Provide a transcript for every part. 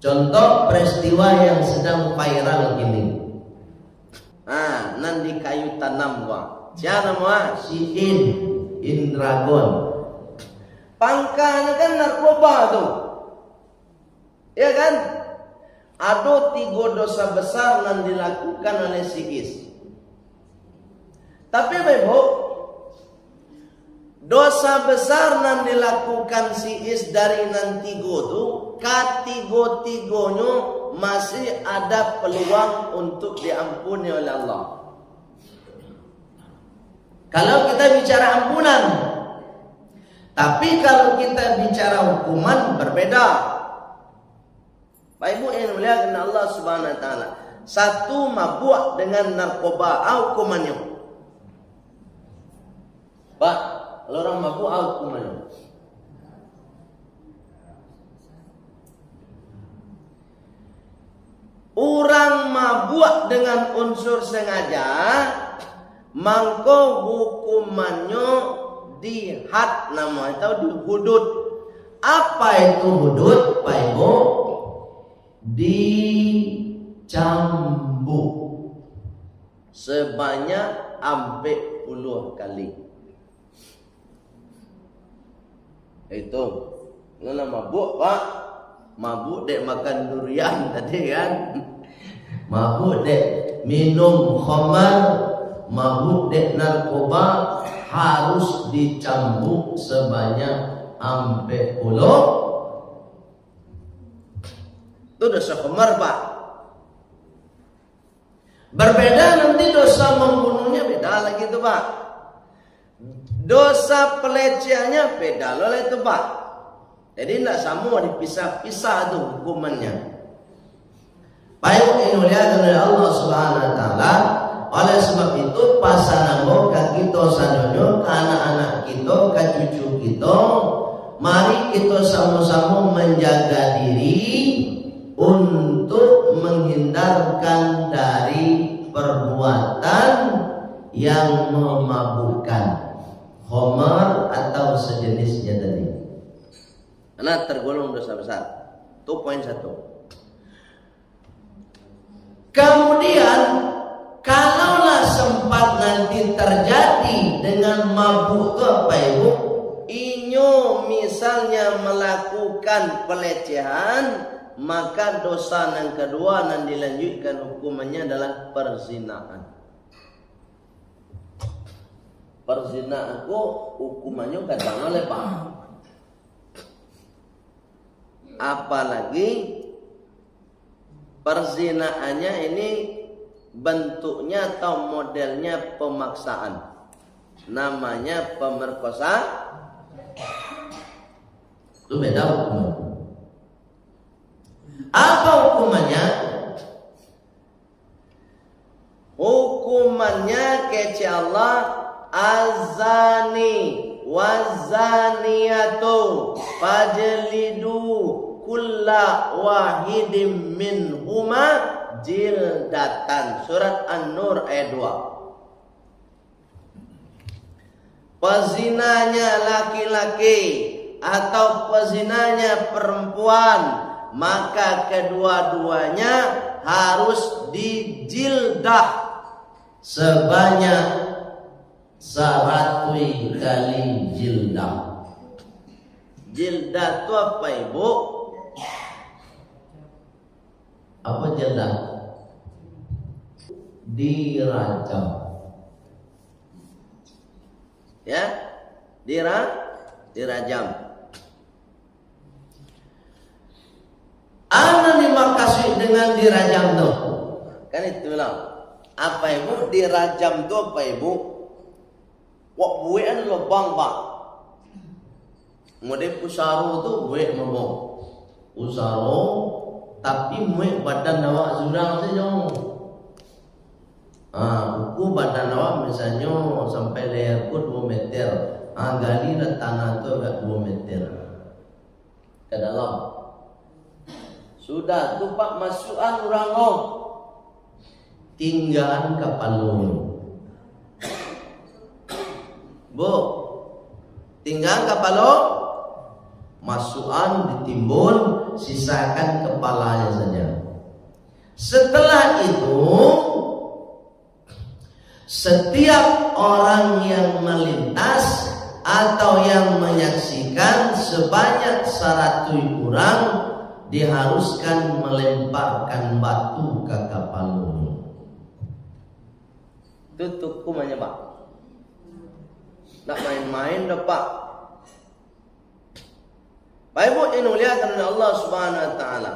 Contoh peristiwa yang sedang viral gini. Nan di kayu tanam gua. Siapa nama? Si Indragon. Pangkanya kan narkoba tuh. Ya kan? Ada 3 dosa besar yang dilakukan oleh si Is. Tapi Ibu, dosa besar yang dilakukan si Is dari nanti itu, ketiga-tiganya masih ada peluang untuk diampuni oleh Allah. Kalau kita bicara ampunan, tapi kalau kita bicara hukuman berbeda. Pak Ibu yang melihat Allah Subhanahu Wa Taala, satu mabuk dengan narkoba, hukumannya. Pak, kalau orang mabuk, hukumannya. Orang mabuk dengan unsur sengaja, maka hukumannya dihad namanya atau dihudud. Apa itu hudud, Pak Ibu? Dicambuk sebanyak 40 kali. Itu nggak mabuk, Pak. Mabuk dek makan durian tadi kan. Mabuk dek minum khamar, mabuk dek narkoba, harus dicambuk sebanyak 40. Itu dosa khamar, Pak. Berbeda nanti dosa membunuhnya beda lagi itu, Pak. Dosa pelecehannya beda loh itu, Pak. Jadi tidak sama dipisah-pisah tuh hukumannya. Baik yang mulia oleh Allah Subhanahu Wa Taala. Oleh sebab itu pasangan kita sadonyo, ke anak-anak kita, ke cucu kita, mari kita sama-sama menjaga diri untuk menghindarkan dari perbuatan yang memabukkan, khamar atau sejenisnya tadi. Karena tergolong dosa besar. Itu poin 1. Kemudian kalaulah sempat nanti terjadi dengan mabuk itu apa Ibu? Inyo misalnya melakukan pelecehan, maka dosa yang kedua yang dilanjutkan hukumannya adalah perzinahan. Perzinahan itu hukumannya kadang oleh Pak. Apalagi perzinahannya ini bentuknya atau modelnya pemaksaan. Namanya pemerkosa. Itu beda hukuman. Apa hukumannya? Hukumannya kece Allah, azani wazaniyatu fajlidu kulla wahidin minhuma jildatan. Surat An-Nur ayat 2. Pezinanya laki-laki atau pezinanya perempuan, maka kedua-duanya harus dijildah sebanyak 100 kali jildah. Jildah itu apa Ibu? Apa jildah? Dirajam. Ya, dirajam. Apa dimaksud dengan dirajam tuh? Kan itu bilang. Apa Ibu? Dirajam tuh apa Ibu? Wak buean lubang Pak. Mode pusaro tuh buek memang. Pusaro tapi muek badan awak sudah saja. Buku badan awak misalnya sampai leherku 2 meter. Gali dan tanah tu agak 2 meter ke dalam. Sudah tu Pak masukan orang long. Tinggalan kapalnya. Bu, tinggal kapalo, masukan ditimbun, sisakan kepalanya Setelah itu setiap orang yang melintas atau yang menyaksikan sebanyak 100 orang diharuskan melemparkan batu ke kapal ini. Itu hukumannya, Pak. Nak main-main dah, Pak. Baik Bu, ini muliakan oleh Allah Subhanahu wa taala.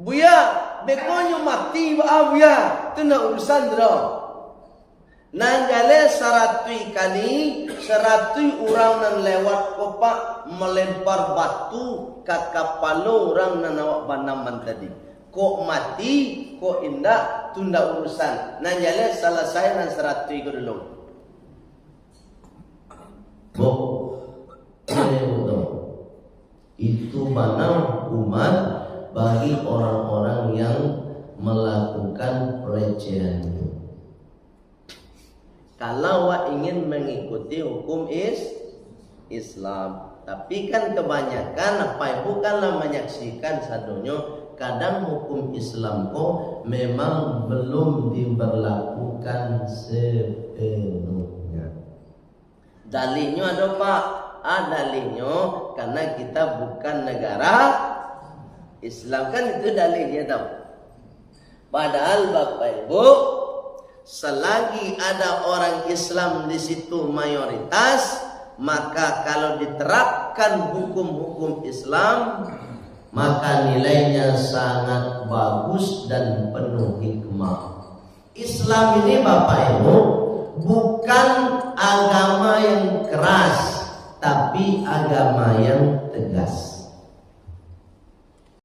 Buya, bekonyo mati ba buya. Itu nak urusan dah. Nanggale 100 kali 100 orang nan lewat kopak melempar batu ke kapal orang nan awak banaman tadi. Kok mati, kok indah, tunda urusan. Nanggale selesai nan 100 itu dulu. Itu mana hukuman bagi orang-orang yang melakukan pelecehan itu. Kalau awak ingin mengikuti hukum Islam, tapi kan kebanyakan apa ibu kanlah menyaksikan sadonyo, kadang hukum Islam kok memang belum diberlakukan sepenuhnya. Dalilnya ada Pak, dalilnya karena kita bukan negara Islam, kan itu dalilnya tahu. Padahal Bapak Ibu, selagi ada orang Islam di situ mayoritas, maka kalau diterapkan hukum-hukum Islam, maka nilainya sangat bagus dan penuh hikmah. Islam ini Bapak Ibu bukan agama yang keras, tapi agama yang tegas.